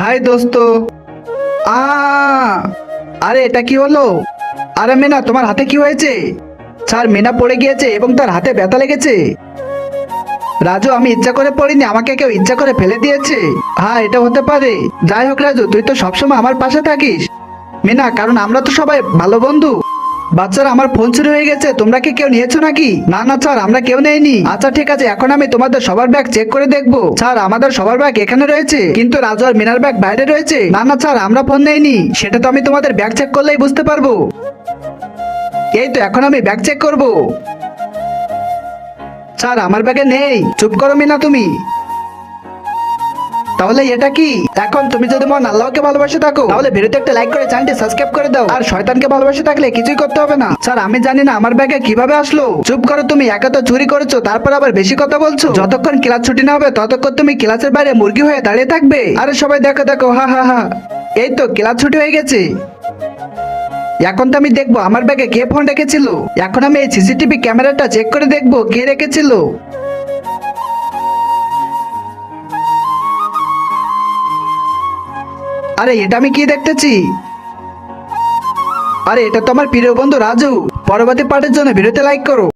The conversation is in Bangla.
হাই দোস্ত। আ আরে এটা কি হলো? আরে মিনা, তোমার হাতে কি হয়েছে? স্যার, মিনা পড়ে গিয়েছে এবং তার হাতে ব্যথা লেগেছে। রাজু, আমি ইচ্ছা করে পড়িনি, আমাকে কেউ ইচ্ছা করে ফেলে দিয়েছে। হ্যাঁ, এটা হতে পারে। যাই হোক রাজু, তুই তো সবসময় আমার পাশে থাকিস। মিনা, কারণ আমরা তো সবাই ভালো বন্ধু। বাচ্চারা, আমার ফোন চুরি হয়ে গেছে, তোমরা কি কেউ নিয়েছো নাকি? না না স্যার, আমরা কেউ নেইনি। আচ্ছা ঠিক আছে, এখন আমি তোমাদের সবার ব্যাগ চেক করে দেখবো। স্যার, আমাদের সবার ব্যাগ এখানে রয়েছে, কিন্তু রাজু আর মিনার ব্যাগ বাইরে রয়েছে। না না স্যার, আমরা ফোন নেইনি। সেটা তো আমি তোমাদের ব্যাগ চেক করলেই বুঝতে পারবো। এই তো, এখন আমি ব্যাগ চেক করব। স্যার, আমার ব্যাগে নেই। চুপ করো মিনা তুমি। তাহলে এটা কি? এখন তুমি যদি মন আল্লাহকে ভালোবাসে থাকো, তাহলে ভিডিওতে একটা লাইক করে চ্যানেলটি সাবস্ক্রাইব করে দাও। আর শয়তানকে ভালোবাসে থাকলে কিছুই করতে হবে না। স্যার, আমি জানি না আমার ব্যাগে কিভাবে আসলো। চুপ করো তুমি, একা তো চুরি করেছো, তারপর আবার বেশি কথা বলছো। যতক্ষণ ক্লাস ছুটি না হবে ততক্ষণ তুমি ক্লাসের বাইরে মুরগি হয়ে দাঁড়িয়ে থাকবে। আরে সবাই দেখো দেখো, হা হা হা। এই তো ক্লাস ছুটি হয়ে গেছে। এখন তো আমি দেখবো আমার ব্যাগে কে ফোন রেখেছিল। এখন আমি এই সিসিটিভি ক্যামেরাটা চেক করে দেখবো কে রেখেছিল। আরে এটা আমি কি দেখতেছি? আরে এটা তো আমার প্রিয় বন্ধু রাজু। পরবর্তী পার্টের জন্য ভিডিওতে লাইক করো।